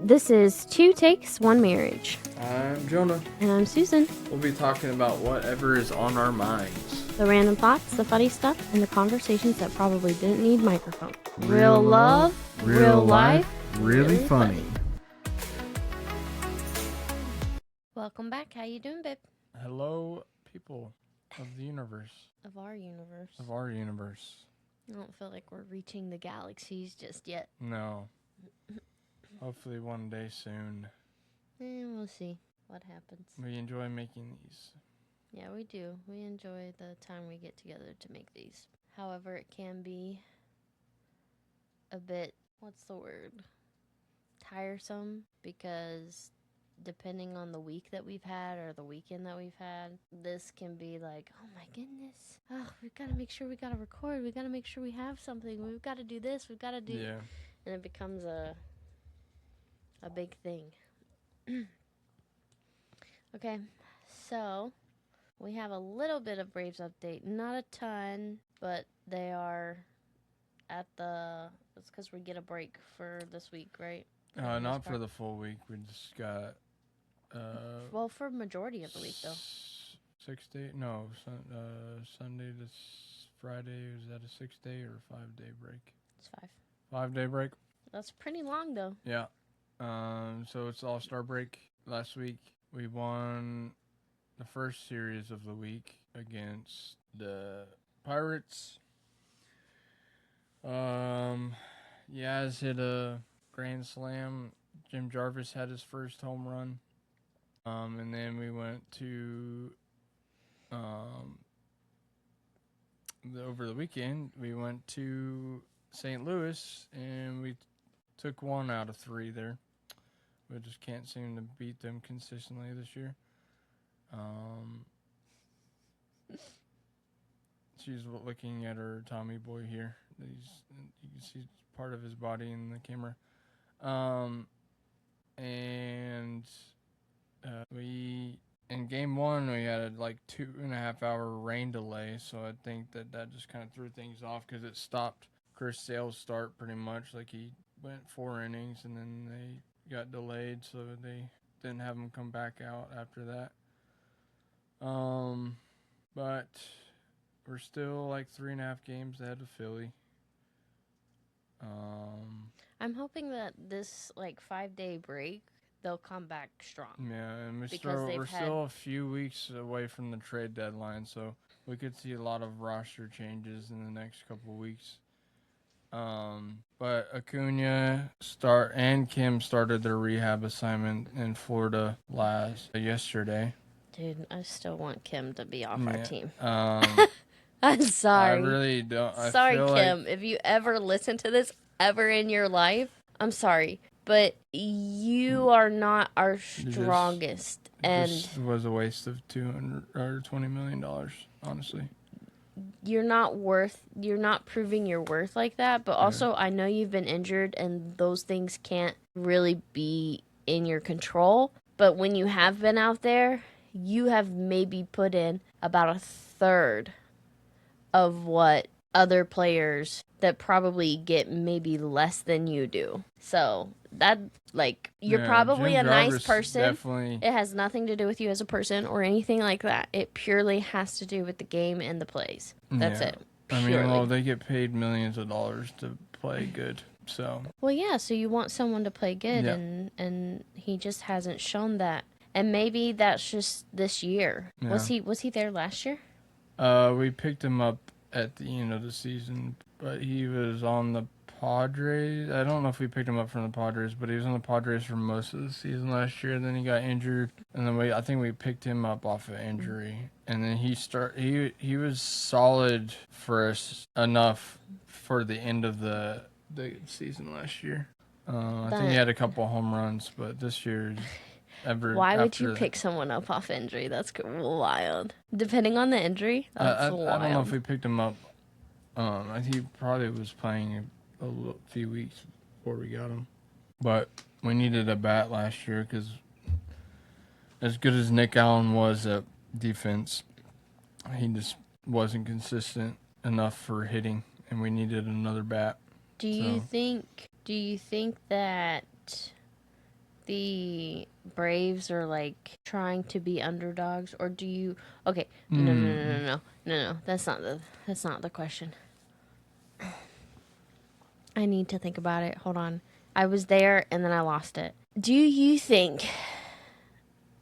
This is Two Takes, One Marriage. I'm Jonah. And I'm Susan. We'll be talking about whatever is on our minds. The random thoughts, the funny stuff, and the conversations that probably didn't need microphones. Real love, real life, really funny. Welcome back. How you doing, babe? Hello, people of the universe. Of our universe. Of our universe. I don't feel like we're reaching the galaxies just yet. No. Hopefully one day soon. We'll see what happens. We enjoy making these. Yeah, we do. We enjoy the time we get together to make these. However, it can be a bit, what's the word? Tiresome, because depending on the week that we've had or the weekend that we've had, this can be like, oh my goodness. Oh, we've got to make sure we got to record. We've got to make sure we have something. We've got to do this. We've got to do... Yeah. And it becomes a big thing. Okay, so we have a little bit of Braves update. Not a ton, but they are at the... It's because we get a break for this week, right? Not for the full week. We just got... well, for majority of the week, though. 6 day? No, Sunday to Friday. Is that a 6 day or 5 day break? It's 5. 5 day break? That's pretty long, though. Yeah. So it's All-Star break. Last week, we won the first series of the week against the Pirates. Yaz hit a grand slam. Jim Jarvis had his first home run. And then we went to, over the weekend, we went to St. Louis, and we took 1 out of 3 there. We just can't seem to beat them consistently this year. She's looking at her Tommy boy here. You can see part of his body in the camera. And we in game 1 we had a 2.5 hour rain delay, so I think that just kind of threw things off because it stopped Chris Sale's start pretty much. Like, he went 4 innings and then they got delayed, so they didn't have him come back out after that. But we're still 3.5 games ahead of Philly. I'm hoping that this 5-day break, they'll come back strong. Yeah, and we're had... still a few weeks away from the trade deadline, so we could see a lot of roster changes in the next couple weeks. But Acuna and Kim started their rehab assignment in Florida yesterday. Dude, I still want Kim to be off our team. I'm sorry. I really don't. Sorry, Kim. If you ever listen to this ever in your life, I'm sorry. But you are not our strongest. This was a waste of $20 million, honestly. You're not proving your worth like that. But also, I know you've been injured and those things can't really be in your control. But when you have been out there, you have maybe put in about a third of what other players that probably get maybe less than you do. So that, you're probably Jim a Jarvis nice person. Definitely. It has nothing to do with you as a person or anything like that. It purely has to do with the game and the plays. That's it. Purely. I mean, they get paid millions of dollars to play good. So. Well, yeah. So you want someone to play good, and he just hasn't shown that. And maybe that's just this year. Yeah. Was he there last year? We picked him up at the end of the season, but he was on the Padres. I don't know if we picked him up from the Padres, but he was on the Padres for most of the season last year. Then he got injured, and then I think we picked him up off of injury. And then he was solid for us enough for the end of the season last year. I think he had a couple home runs, but this year. Why would you pick someone up off injury? That's wild. Depending on the injury, that's wild. I don't know if we picked him up. He probably was playing a few weeks before we got him. But we needed a bat last year because as good as Nick Allen was at defense, he just wasn't consistent enough for hitting, and we needed another bat. Do you think that the Braves are like trying to be underdogs, or do you? Okay, no. That's not the question. I need to think about it. Hold on. I was there and then I lost it. Do you think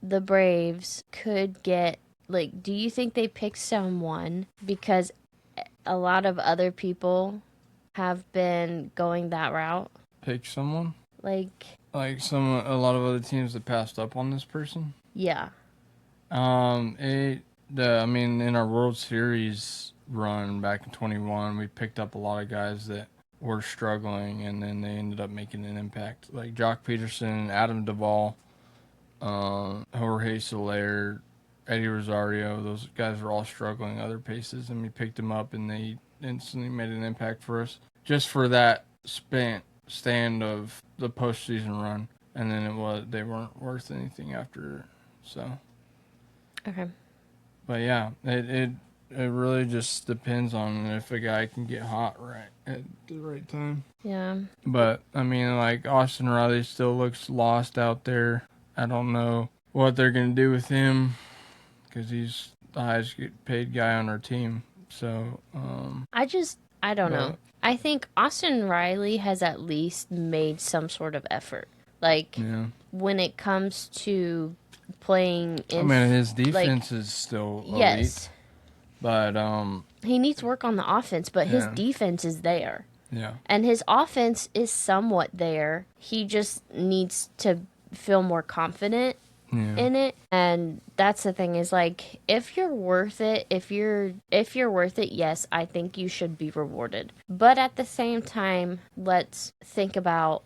the Braves could get like? Do you think they picked someone because a lot of other people have been going that route? Pick someone? Like, A lot of other teams that passed up on this person? yeah. I mean, in our World Series run back in 21, we picked up a lot of guys that were struggling, and then they ended up making an impact. Like Jock Peterson, Adam Duvall, Jorge Soler, Eddie Rosario. Those guys were all struggling other paces, and we picked them up, and they instantly made an impact for us just for that stand of the postseason run. And then they weren't worth anything after. So. Okay. But yeah, it really just depends on if a guy can get hot right at the right time. Yeah. But I mean, like Austin Riley still looks lost out there. I don't know what they're gonna do with him because he's the highest paid guy on our team. So I don't know. I think Austin Riley has at least made some sort of effort. Like, yeah. when it comes to playing in. I mean, his defense is still elite. Yes. But he needs work on the offense, but his defense is there. Yeah. And his offense is somewhat there. He just needs to feel more confident in it. And that's the thing is like if you're worth it, if you're worth it, yes, I think you should be rewarded. But at the same time, let's think about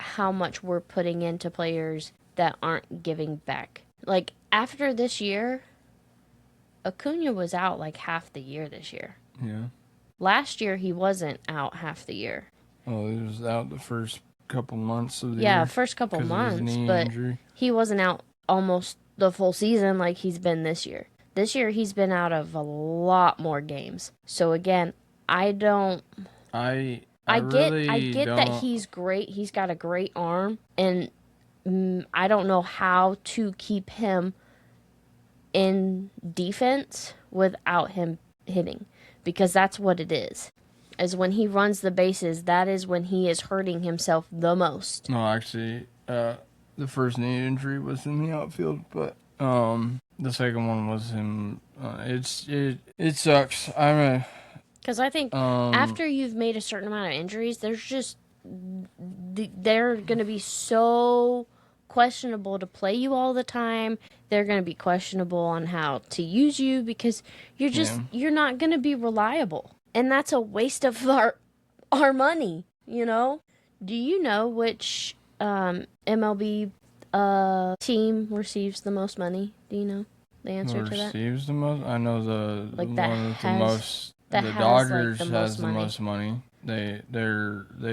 how much we're putting into players that aren't giving back. Like after this year, Acuna was out like half the year this year. Yeah. Last year he wasn't out half the year. Oh, he was out the first couple months of the year. Yeah, first couple months, but injury. He wasn't out almost the full season like he's been this year. This year he's been out of a lot more games. So again, I get that he's great. He's got a great arm, and I don't know how to keep him in defense without him hitting, because that's what it is. As when he runs the bases, that is when he is hurting himself the most. No, actually, the first knee injury was in the outfield, but the second one was him. It sucks. Because I think after you've made a certain amount of injuries, they're going to be so questionable to play you all the time. They're going to be questionable on how to use you because you're not going to be reliable. And that's a waste of our money, you know? Do you know which MLB team receives the most money? Do you know the answer to that? Receives the most? I know the Dodgers has the most money. They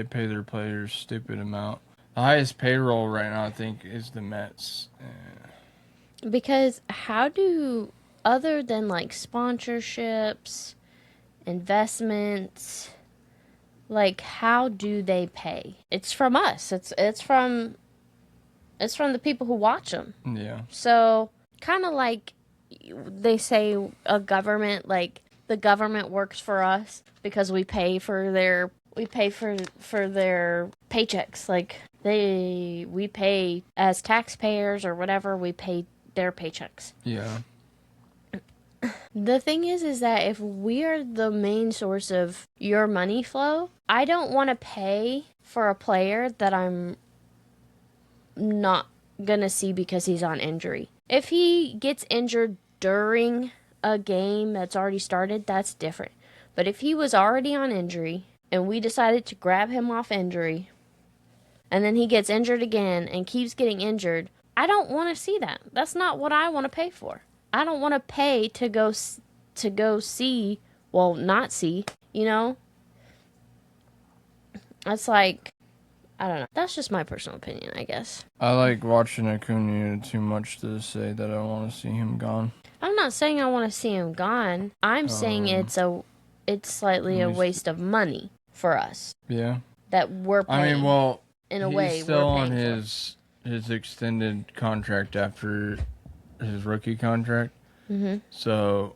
pay their players stupid amount. The highest payroll right now, I think, is the Mets. Because how do, other than like sponsorships, investments, like how do they pay? It's from us. It's from the people who watch them. Yeah. So kind of like they say a government, like the government works for us because we pay for their paychecks. Like we pay as taxpayers or whatever, we pay their paychecks. Yeah. The thing is that if we are the main source of your money flow, I don't want to pay for a player that I'm not gonna see because he's on injury. If he gets injured during a game that's already started, that's different. But if he was already on injury and we decided to grab him off injury and then he gets injured again and keeps getting injured, I don't want to see that. That's not what I want to pay for. I don't want to pay to go see, well, not see, you know? That's like, I don't know. That's just my personal opinion, I guess. I like watching Acuna too much to say that I want to see him gone. I'm not saying I want to see him gone. I'm saying it's slightly a waste of money for us. Yeah. That we're paying. I mean, well, in a way, he's still we're on paying his his extended contract after his rookie contract. Mm-hmm. So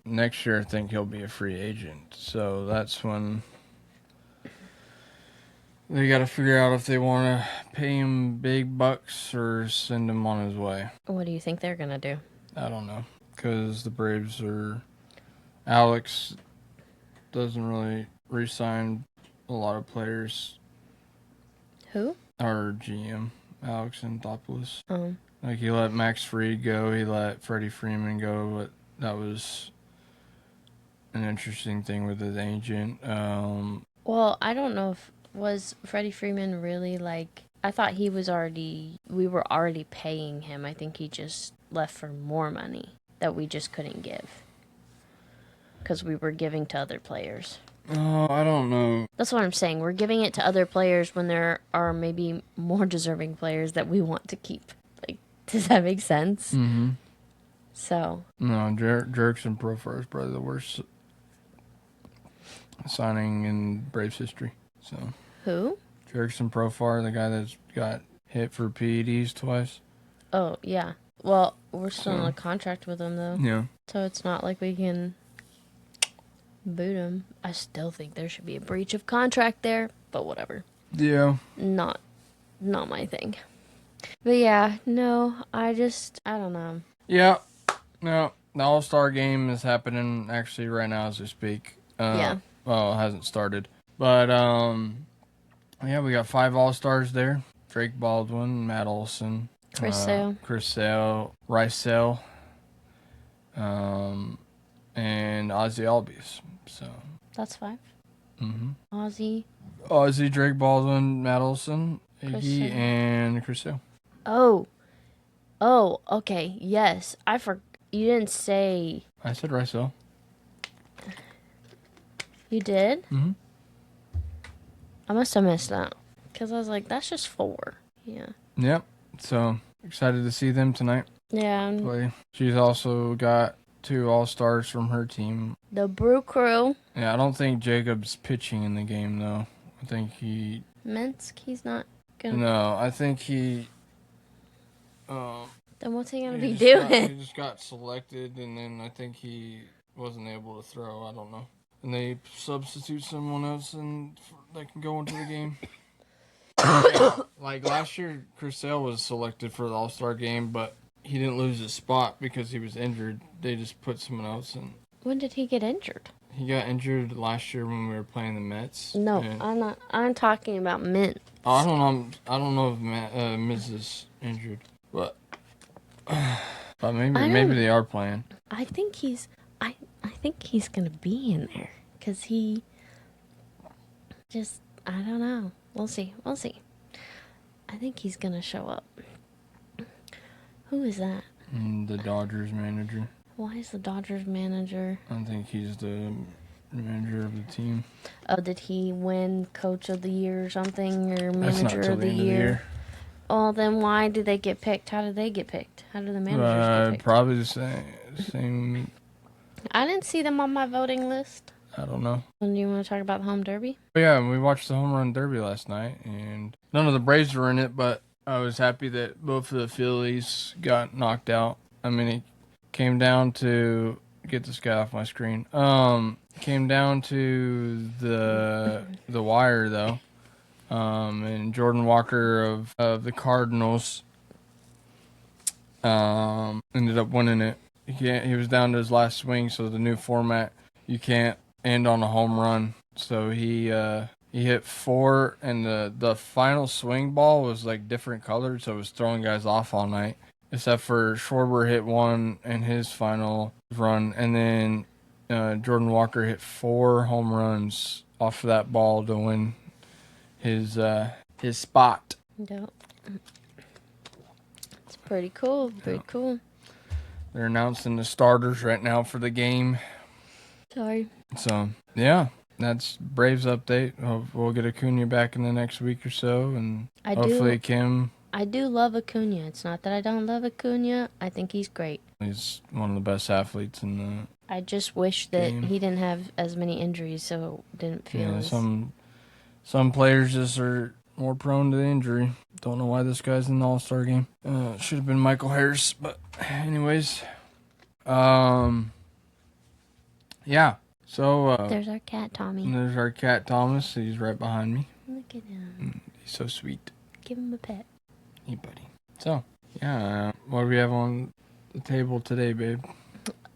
next year I think he'll be a free agent. So that's when they got to figure out if they want to pay him big bucks or send him on his way. What do you think they're gonna do? I don't know, because the Braves are. Alex doesn't really re-sign a lot of players. Who? Our GM, Alex Anthopoulos. Um. Like, he let Max Fried go, he let Freddie Freeman go, but that was an interesting thing with his agent. Well, I don't know if was Freddie Freeman really like. I thought we were already paying him. I think he just left for more money that we just couldn't give because we were giving to other players. Oh, I don't know. That's what I'm saying. We're giving it to other players when there are maybe more deserving players that we want to keep. Like, does that make sense? Mm-hmm. So. No, Jerickson Profar is probably the worst signing in Braves history. So. Who? Jerickson Profar, the guy that's got hit for PEDs twice. Oh, yeah. Well, we're still in a contract with him, though. Yeah. So it's not like we can boot him. I still think there should be a breach of contract there, but whatever. Yeah. Not my thing. But yeah, no, I don't know. Yeah. No, the All-Star game is happening actually right now as we speak. Yeah. Well, it hasn't started. But, yeah, we got 5 All-Stars there. Drake Baldwin, Matt Olson. Chris Sale. Rysell, and Ozzy Albies. So. That's 5. Mm-hmm. Ozzy, Drake Baldwin, Matt Olson, Chris Iggy, Sale. and Chris Sale. Oh, okay, yes. You didn't say. I said Rysell. You did? Mm-hmm. I must have missed that. Because I was like, that's just 4. Yeah. Yep. So, excited to see them tonight Yeah. play. She's also got 2 All-Stars from her team. The Brew Crew. Yeah, I don't think Jacob's pitching in the game, though. I think he... Minsk, he's not gonna... No, I think he... Then what's he gonna be he doing? just got selected, and then I think he wasn't able to throw. I don't know. And they substitute someone else and that can go into the game. Yeah, like last year, Chris Sale was selected for the All-Star game, but he didn't lose his spot because he was injured. They just put someone else in. When did he get injured? He got injured last year when we were playing the Mets. No, I'm not. I'm talking about Mint. I don't know if Miz is injured, but maybe they are playing. I think he's. I think he's gonna be in there because he. Just I don't know. We'll see. I think he's gonna show up. Who is that? The Dodgers manager. Why is the Dodgers manager? I think he's the manager of the team. Oh, did he win Coach of the Year or something, or That's not Manager till of the the end of the year. Oh, then why did they get picked? How did they get picked? How did the managers get picked? Probably the same. I didn't see them on my voting list. I don't know. And you want to talk about the home derby? But yeah, we watched the home run derby last night, and none of the Braves were in it, but I was happy that both of the Phillies got knocked out. I mean, it came down to get this guy off my screen. Came down to the wire though, and Jordan Walker of the Cardinals ended up winning it. He was down to his last swing, so the new format, you can't end on a home run. So he hit 4, and the final swing ball was like different colored, so it was throwing guys off all night. Except for Schwarber hit 1 in his final run, and then Jordan Walker hit 4 home runs off of that ball to win his spot. Yep. It's pretty cool. Pretty cool. They're announcing the starters right now for the game. Sorry. So, yeah, that's Braves update. We'll get Acuna back in the next week or so, and hopefully Kim. I do love Acuna. It's not that I don't love Acuna. I think he's great. He's one of the best athletes in the I just wish that game. he didn't have as many injuries, so it didn't feel some players just are more prone to injury. Don't know why this guy's in the All-Star game. Should have been Michael Harris, but anyways. Yeah. So, There's our cat, Tommy. there's our cat, Thomas. He's right behind me. Look at him. He's so sweet. Give him a pet. Hey, buddy. So, yeah, what do we have on the table today, babe?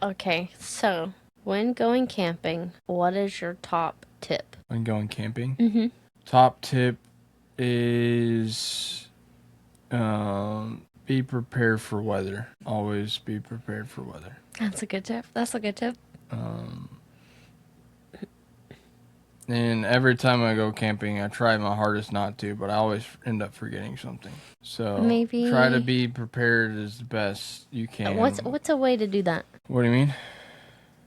Okay, so when going camping, what is your top tip? When going camping? Mm-hmm. Top tip is be prepared for weather. Always be prepared for weather. That's a good tip. That's a good tip. And every time I go camping, I try my hardest not to, but I always end up forgetting something. So Maybe try to be prepared as best you can. What's a way to do that? What do you mean?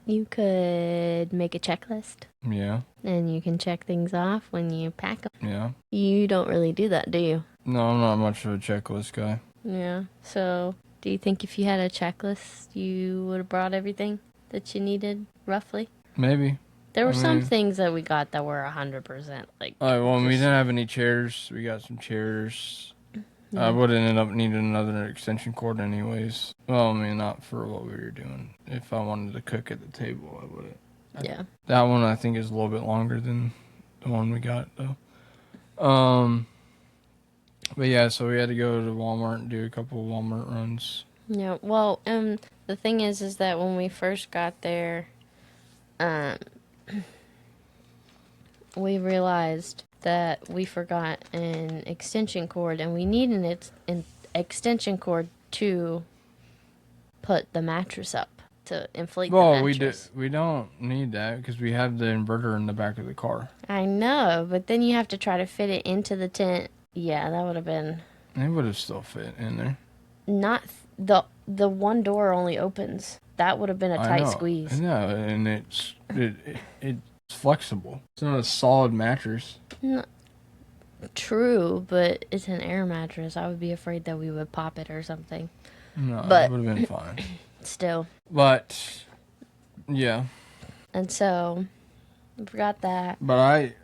You could make a checklist, Yeah. and you can check things off when you pack them. Yeah. You don't really do that, do you? No, I'm not much of a checklist guy. Yeah. So, do you think if you had a checklist, you would have brought everything that you needed, roughly? Maybe. There were some things that we got that were 100%. Like, Well, we didn't have any chairs. We got some chairs. I would have ended up needing another extension cord anyways. Well, I mean, not for what we were doing. If I wanted to cook at the table, I would have. Yeah. That one, I think, is a little bit longer than the one we got, though. But yeah, so we had to go to Walmart and do a couple of Walmart runs. Yeah. Well, the thing is that when we first got there, we realized that we forgot an extension cord, and we need an extension cord to put the mattress up to inflate the mattress. We don't need that because we have the inverter in the back of the car. I know, but then you have to try to fit it into the tent. Yeah, that would have been. It would have still fit in there. Not the one door only opens. That would have been a tight squeeze. Yeah, and it's flexible. It's not a solid mattress. No, true, but it's an air mattress. I would be afraid that we would pop it or something. No, but it would have been fine. Still. But yeah. And so I forgot that. But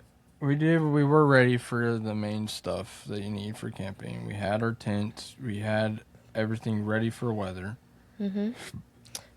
we were ready for the main stuff that you need for camping. We had our tent. We had everything ready for weather. Mhm.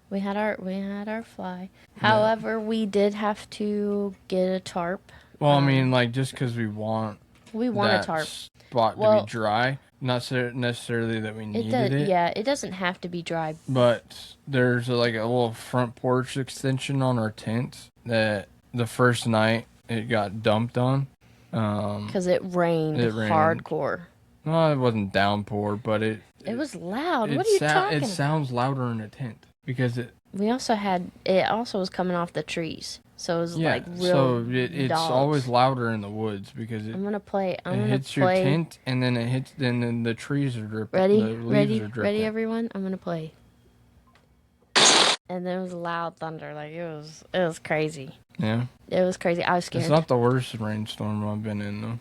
We had our fly. Yeah. However, we did have to get a tarp. Well, I mean, like, just because we want a tarp spot to be dry, not necessarily that we needed it. Yeah, it doesn't have to be dry. But there's a little front porch extension on our tent that the first night it got dumped on. Because it rained hardcore. Well, it wasn't downpour, but it was loud. What are you talking about? It sounds louder in a tent. Because it also was coming off the trees, so it was like real. So it's always louder in the woods because it hits your tent and then it hits. Then the trees are dripping. Ready, everyone. I'm gonna play. And there was loud thunder. Like it was crazy. Yeah. It was crazy. I was scared. It's not the worst rainstorm I've been in though.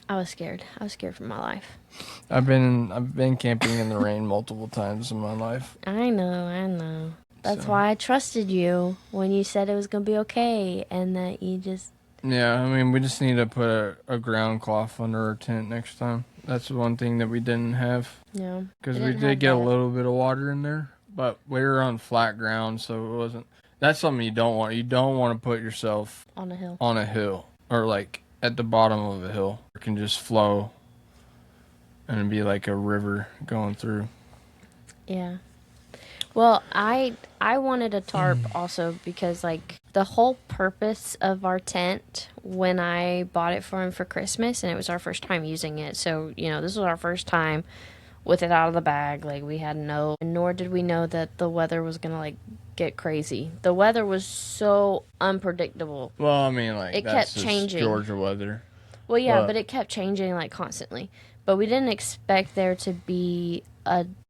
I was scared. I was scared for my life. I've been camping in the rain multiple times in my life. I know. That's why I trusted you when you said it was going to be okay and that you just... Yeah, I mean, we just need to put a ground cloth under our tent next time. That's one thing that we didn't have. Yeah. Because we did get a little bit of water in there, but we were on flat ground, so it wasn't... That's something you don't want. You don't want to put yourself... On a hill. Or like at the bottom of a hill. It can just flow and be like a river going through. Yeah. Well, I wanted a tarp also because like the whole purpose of our tent when I bought it for him for Christmas, and it was our first time using it. So, this was our first time with it out of the bag. Like nor did we know that the weather was going to like get crazy. The weather was so unpredictable. Well, I mean, like it that's kept changing. Georgia weather. Well, yeah, but it kept changing like constantly. But we didn't expect there to be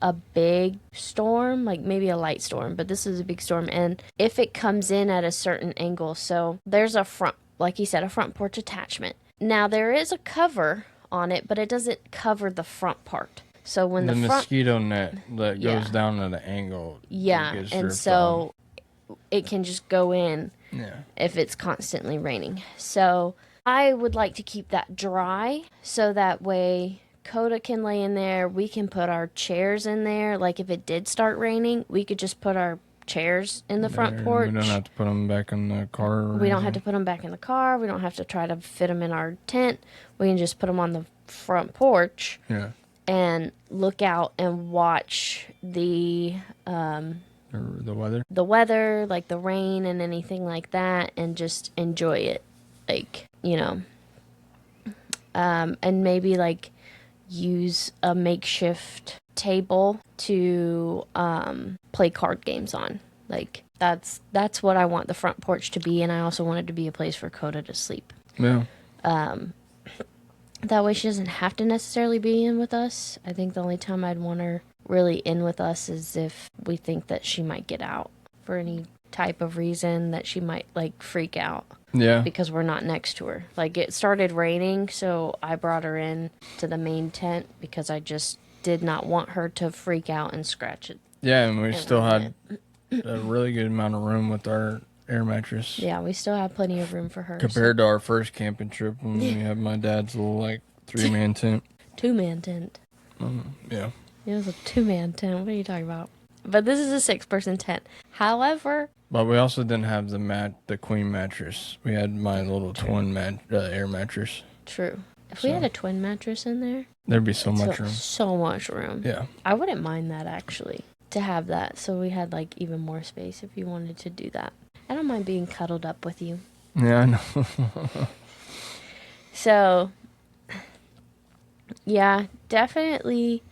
a big storm, like maybe a light storm, but this is a big storm. And if it comes in at a certain angle, so there's a front, like you said, a front porch attachment. Now there is a cover on it, but it doesn't cover the front part. So when the mosquito net that goes down at an angle. Yeah, and so it can just go in if it's constantly raining. So I would like to keep that dry so that way Coda can lay in there. We can put our chairs in there. Like if it did start raining, we could just put our chairs in the front There, porch. we don't have to put them back in the car. Or We don't have to anything. put them back in the car. We don't have to try to fit them in our tent. We can just put them on the front porch Yeah. and look out and watch Or the weather. the weather, like the rain and anything like that, and just enjoy it. Like, you know, and maybe like use a makeshift table to play card games on. Like that's what I want the front porch to be, and I also want it to be a place for Coda to sleep. Yeah. That way she doesn't have to necessarily be in with us. I think the only time I'd want her really in with us is if we think that she might get out for any type of reason, that she might like freak out Yeah. because we're not next to her. Like it started raining, so I brought her in to the main tent because I just did not want her to freak out and scratch it. Yeah, and we still went had a really good amount of room with our air mattress. Yeah, we still have plenty of room for her. Compared to our first camping trip when we had my dad's little like 3-man tent. 2-man tent. Yeah. It was a 2-man tent. What are you talking about? But this is a 6-person tent. However, But we also didn't have the queen mattress. We had my little twin air mattress. true. If we had a twin mattress in there, There'd be so much room. So much room. Yeah. I wouldn't mind that actually, to have that. So we had like even more space if you wanted to do that. I don't mind being cuddled up with you. Yeah, I know. So, yeah, definitely.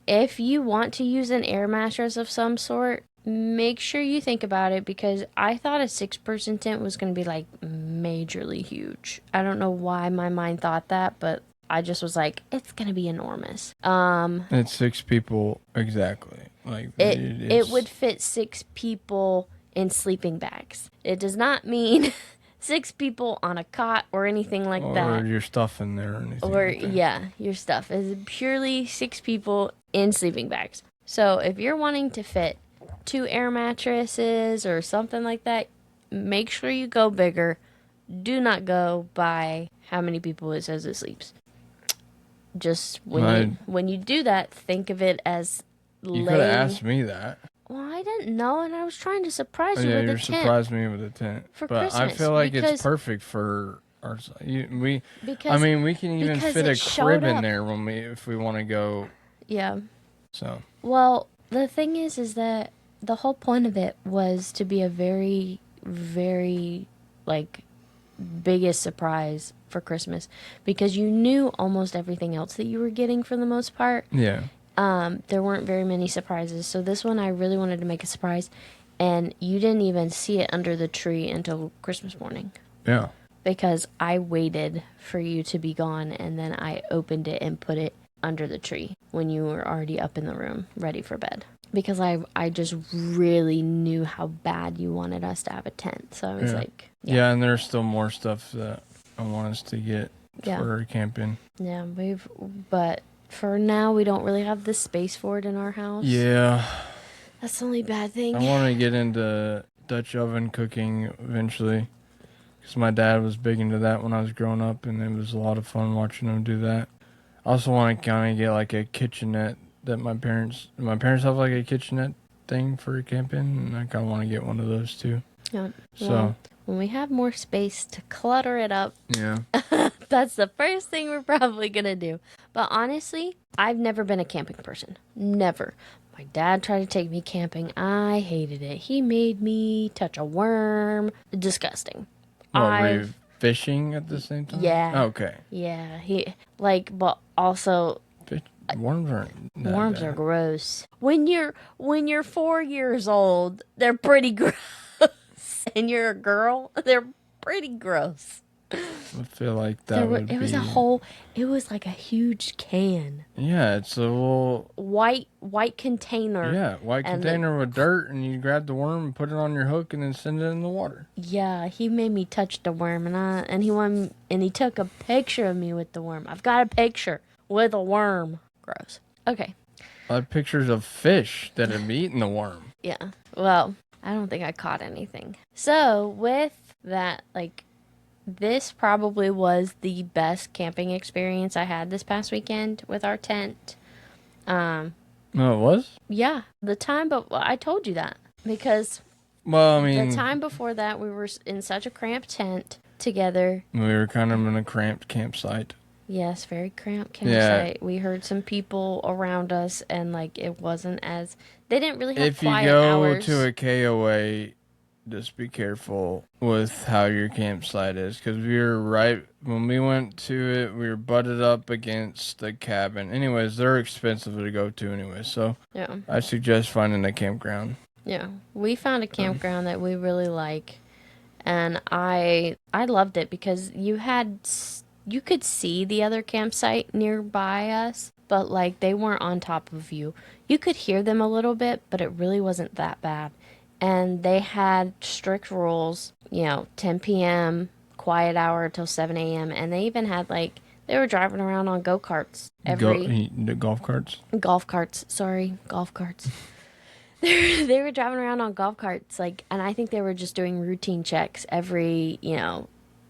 If you want to use an air mattress of some sort, make sure you think about it because I thought a 6-person tent was going to be like majorly huge. I don't know why my mind thought that, but I just was like, it's going to be enormous. It's 6 people exactly. Like It would fit 6 people in sleeping bags. It does not mean 6 people on a cot or anything like that. Or your stuff in there or anything. Or like that. yeah, your stuff is purely 6 people in sleeping bags. So if you're wanting to fit 2 air mattresses or something like that, make sure you go bigger. Do not go by how many people it says it sleeps. Just when you do that, think of it as You could have asked me that. Well, I didn't know, and I was trying to surprise you Yeah, with you a tent. surprised me with a tent. For but Christmas, I feel like because- it's perfect for our. We Because we can even because fit it a showed crib in up. there if we want to go. yeah. So Well, the thing is that the whole point of it was to be a very, very like biggest surprise for Christmas because you knew almost everything else that you were getting for the most part. yeah, There weren't very many surprises. So this one I really wanted to make a surprise, and you didn't even see it under the tree until Christmas morning yeah. because I waited for you to be gone and then I opened it and put it under the tree when you were already up in the room ready for bed. Because I just really knew how bad you wanted us to have a tent. So I was like, Yeah, and there's still more stuff that I want us to get Yeah. for camping. yeah, but for now we don't really have the space for it in our house. Yeah, That's the only bad thing. I want to get into Dutch oven cooking eventually. Because my dad was big into that when I was growing up, and it was a lot of fun watching him do that. I also want to kind of get like a kitchenette that my parents have like a kitchenette thing for camping, and I kind of want to get one of those too. Yeah. So Well, when we have more space to clutter it up, yeah, that's the first thing we're probably going to do. But honestly, I've never been a camping person. Never. My dad tried to take me camping. I hated it. He made me touch a worm. Disgusting. were you fishing at the same time? Yeah. Okay. Yeah, but also Worms aren't. that worms bad. are gross. When you're 4 years old, they're pretty gross. And you're a girl, they're pretty gross. I feel like that would be. It was like a huge can. Yeah, it's a little. White container. Yeah, white and container with dirt, and you grab the worm and put it on your hook, and then send it in the water. Yeah, he made me touch the worm, and he took a picture of me with the worm. I've got a picture with a worm. Gross. Okay. I have pictures of fish that have eaten the worm. Yeah. Well, I don't think I caught anything. So with that, like, this probably was the best camping experience I had this past weekend with our tent. Um, No, it was? yeah, the time, but I told you that because Well, I the mean, time before that we were in such a cramped tent together. we were kind of in a cramped campsite. Yes, very cramped Yeah. campsite. We heard some people around us, and like it wasn't as they didn't really have If you quiet go to hours. a KOA, just be careful with how your campsite is, because we were right when we went to it, we were butted up against the cabin. Anyways, they're expensive to go to anyway, so Yeah, I suggest finding a campground. yeah. We found a campground that we really like, and I loved it because you could see the other campsite nearby us, but like they weren't on top of you. You could hear them a little bit, but it really wasn't that bad. And they had strict rules, 10 p.m., quiet hour till 7 a.m. And they even had like, they were driving around on go-karts Go every, the golf carts. golf carts, sorry, golf carts. They were driving around on golf carts, like, and I think they were just doing routine checks every,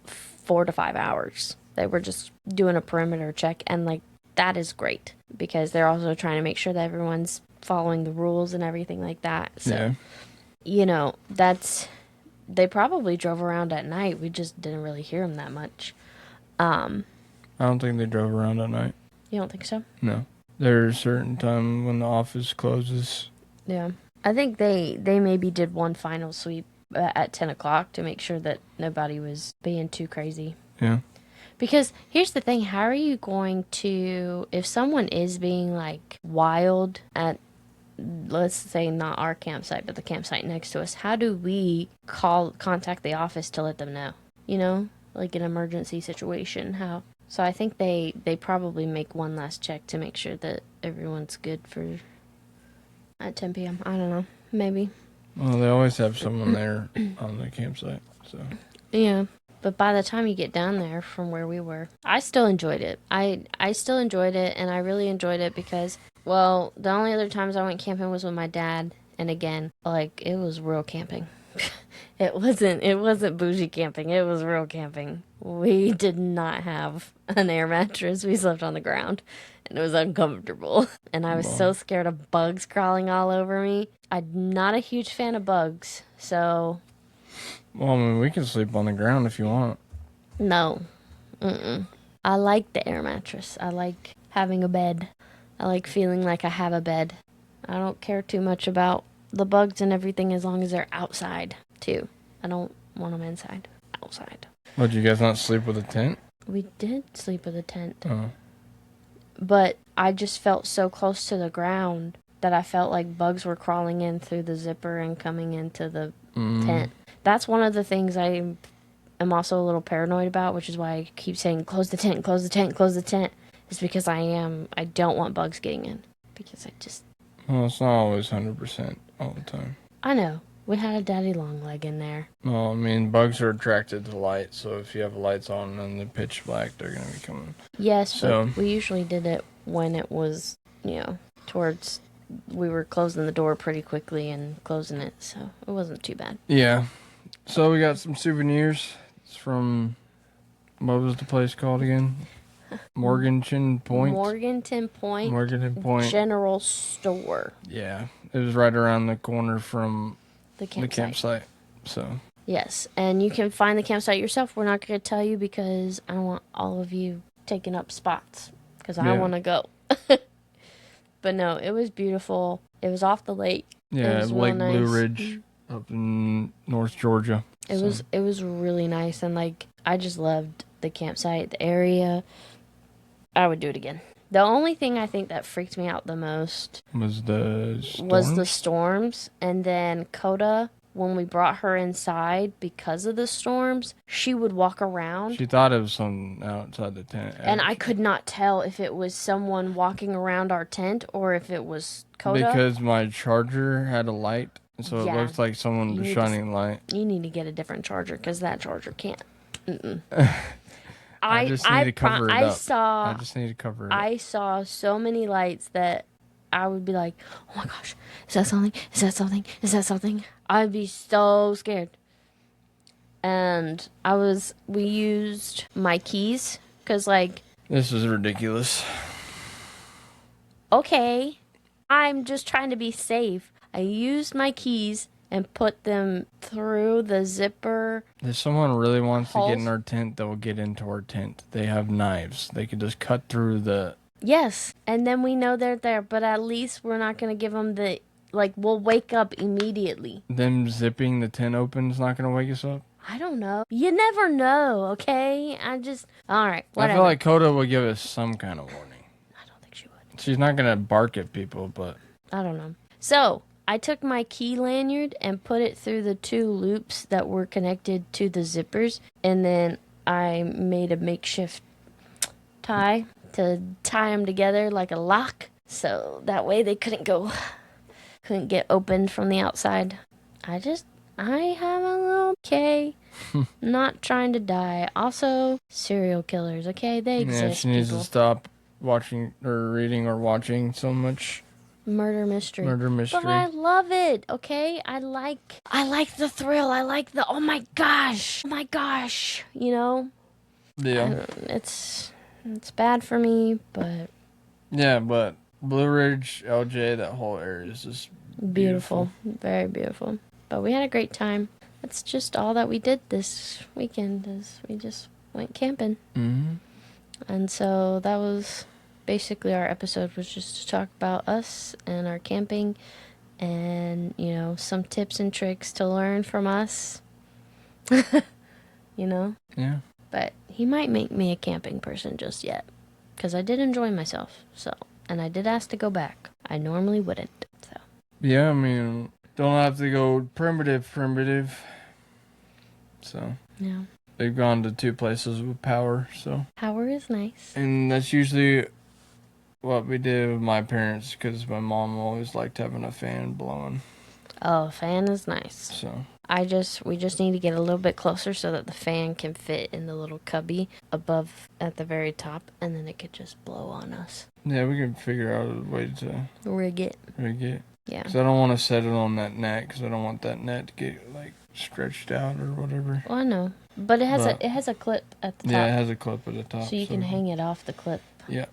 4 to 5 hours. They were just doing a perimeter check, and like, that is great because they're also trying to make sure that everyone's following the rules and everything like that. So, Yeah. that's they probably drove around at night. We just didn't really hear them that much. Um, I don't think they drove around at night. you don't think so? No. There's a certain time when the office closes. Yeah. I think they maybe did one final sweep at 10 o'clock to make sure that nobody was being too crazy. Yeah. Because here's the thing, how are you going to, if someone is being like wild at, let's say not our campsite, but the campsite next to us, how do we contact the office to let them know? Like an emergency situation, how? So I think they probably make one last check to make sure that everyone's good for at 10 p.m. I don't know, maybe. Well, they always have someone there on the campsite, so. Yeah. But by the time you get down there from where we were, I still enjoyed it. I still enjoyed it, and I really enjoyed it because, well, the only other times I went camping was with my dad, and again, like, it was real camping. It wasn't bougie camping. It was real camping. We did not have an air mattress. We slept on the ground, and it was uncomfortable. And I was so scared of bugs crawling all over me. I'm not a huge fan of bugs, so Well, I mean, we can sleep on the ground if you want. no. Mm-mm. I like the air mattress. I like having a bed. I like feeling like I have a bed. I don't care too much about the bugs and everything as long as they're outside, too. I don't want them inside. Outside. Would you guys not sleep with a tent? We did sleep with a tent, Oh. but I just felt so close to the ground that I felt like bugs were crawling in through the zipper and coming into the tent. That's one of the things I am also a little paranoid about, which is why I keep saying close the tent, close the tent, close the tent. Is because I don't want bugs getting in. Because Well, it's not always 100% all the time. I know. We had a daddy long leg in there. Well, I mean, bugs are attracted to light, so if you have lights on and they're pitch black, they're going to be coming. Yes, So- but we usually did it when it was, towards, we were closing the door pretty quickly and closing it, so it wasn't too bad. Yeah. So we got some souvenirs. It's from, what was the place called again? Morganton Point? Morganton Point Morganton Point. General Store, Yeah. It was right around the corner from the the campsite. campsite. So, Yes, and you can find the campsite yourself. We're not going to tell you because I don't want all of you taking up spots because I Yeah. want to go. But no, it was beautiful. It was off the lake. yeah, was real Lake Blue nice. Ridge up in North Georgia. It was really nice, and like I just loved the campsite, the area. I would do it again. The only thing I think that freaked me out the most Was the was the storms? storms, and then Coda, when we brought her inside because of the storms, she would walk around. She thought it was something outside the tent. And I could not tell if it was someone walking around our tent or if it was Coda. Because my charger had a light, so Yeah. it looks like someone You was need to shining light. You need to get a different charger because that charger can't. Mm-mm. I just need to cover it I up. saw I just need to cover it up. I saw so many lights that I would be like, oh my gosh, is that something? Is that something? Is that something? I'd be so scared. and we used my keys because, like, This is ridiculous. okay, I'm just trying to be safe. I used my keys and put them through the zipper If someone really wants to get in holes. our tent, they'll get into our tent. They have knives. They could just cut through the. Yes, and then we know they're there, but at least we're not going to give them the, like, we'll wake up immediately. Them zipping the tent open is not going to wake us up. I don't know. You never know, okay? All right, whatever. I feel like Coda would give us some kind of warning. I don't think she would. She's not going to bark at people, but. I don't know. So, I took my key lanyard and put it through the 2 loops that were connected to the zippers, and then I made a makeshift tie to tie them together like a lock, so that way they couldn't get opened from the outside. I have a little okay. Not trying to die. Also, serial killers, okay? They exist. Yeah, she needs people. to stop watching or reading or watching so much Murder mystery. mystery. But I love it, okay? I like the thrill. I like the oh my gosh, you know? Yeah. It's bad for me, but Yeah, but Blue Ridge, LJ, that whole area is just beautiful. Very beautiful. But we had a great time. That's just all that we did this weekend is we just went camping. Mm-hmm. And so that was basically our episode, was just to talk about us and our camping and, you know, some tips and tricks to learn from us. You know? Yeah. But he might make me a camping person just yet. Because I did enjoy myself. So, and I did ask to go back. I normally wouldn't. So. Yeah, I mean, don't have to go primitive. So. Yeah. They've gone to 2 places with power, so. Power is nice. And that's usually what we did with my parents, because my mom always liked having a fan blowing. Oh, fan is nice. So. We just need to get a little bit closer so that the fan can fit in the little cubby above at the very top, and then it could just blow on us. Yeah, we can figure out a way to rig it. Yeah. Because I don't want to set it on that net, because I don't want that net to get, like, stretched out or whatever. Well, I know. But it has a clip at the top. Yeah, it has a clip at the top. So you can hang it off the clip. Yeah.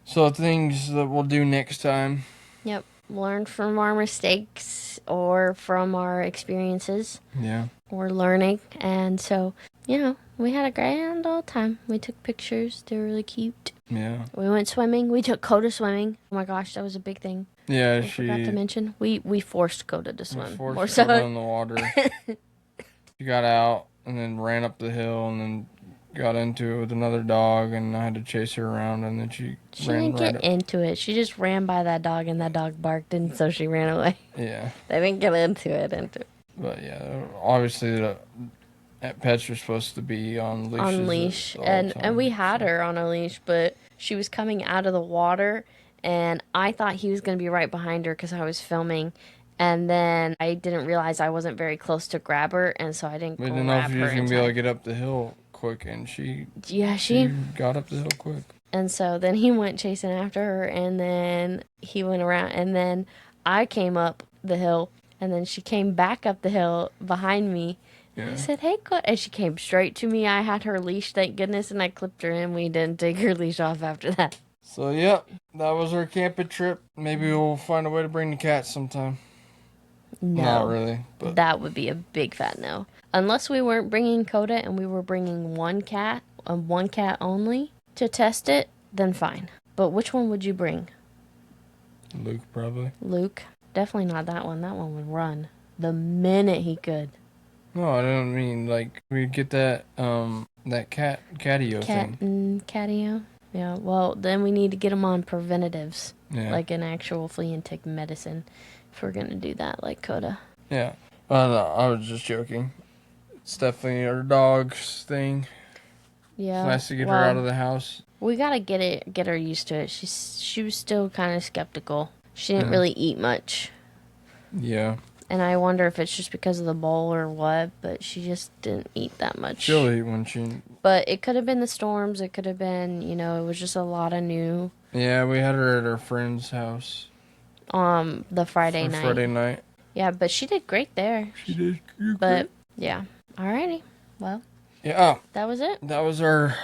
So things that we'll do next time. Yep. Learn from our mistakes or from our experiences. Yeah. Or learning. And so, you know, we had a grand old time. We took pictures. They were really cute. Yeah. We went swimming. We took Coda swimming. Oh my gosh, that was a big thing. Yeah, I forgot to mention. We forced Coda to swim. We forced Coda in the water. She got out and then ran up the hill and then got into it with another dog, and I had to chase her around, and then she ran didn't get into it. She just ran by that dog, and that dog barked, and so she ran away. Yeah. They didn't get into it. But yeah, obviously pets are supposed to be on leashes. On leash, and we had her on a leash, but she was coming out of the water, and I thought he was going to be right behind her because I was filming. And then I didn't realize I wasn't very close to grab her, and so I didn't grab her. We didn't know if she was going to be able to get up the hill quick, and she got up the hill quick. And so then he went chasing after her, and then he went around, and then I came up the hill, and then she came back up the hill behind me. Yeah. I said, hey, and she came straight to me. I had her leash, thank goodness, and I clipped her, and we didn't take her leash off after that. So, yep, that was our camping trip. Maybe we'll find a way to bring the cats sometime. No. Not really. But that would be a big fat no. Unless we weren't bringing Coda and we were bringing one cat only to test it, then fine. But which one would you bring? Luke, probably. Luke? Definitely not that one. That one would run the minute he could. No, I don't mean, like, we'd get that, that catio thing. Catio? Yeah, well, then we need to get them on preventatives. Yeah. Like an actual flea and tick medicine. If we're going to do that, like Coda. Yeah. No, I was just joking. It's definitely our dog's thing. Yeah. It's nice to get her out of the house. We got to get her used to it. She was still kind of skeptical. She didn't really eat much. Yeah. And I wonder if it's just because of the bowl or what, but she just didn't eat that much. She'll eat when she... But it could have been the storms. It could have been, you know, it was just a lot of new. Yeah, we had her at our friend's house. The Friday night. Friday night. Yeah, but she did great there. She did great. But, yeah. Alrighty. Well, Yeah, that was it. that was our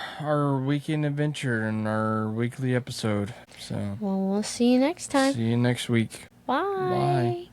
weekend adventure and our weekly episode. So Well, we'll see you next time. see you next week. Bye. Bye.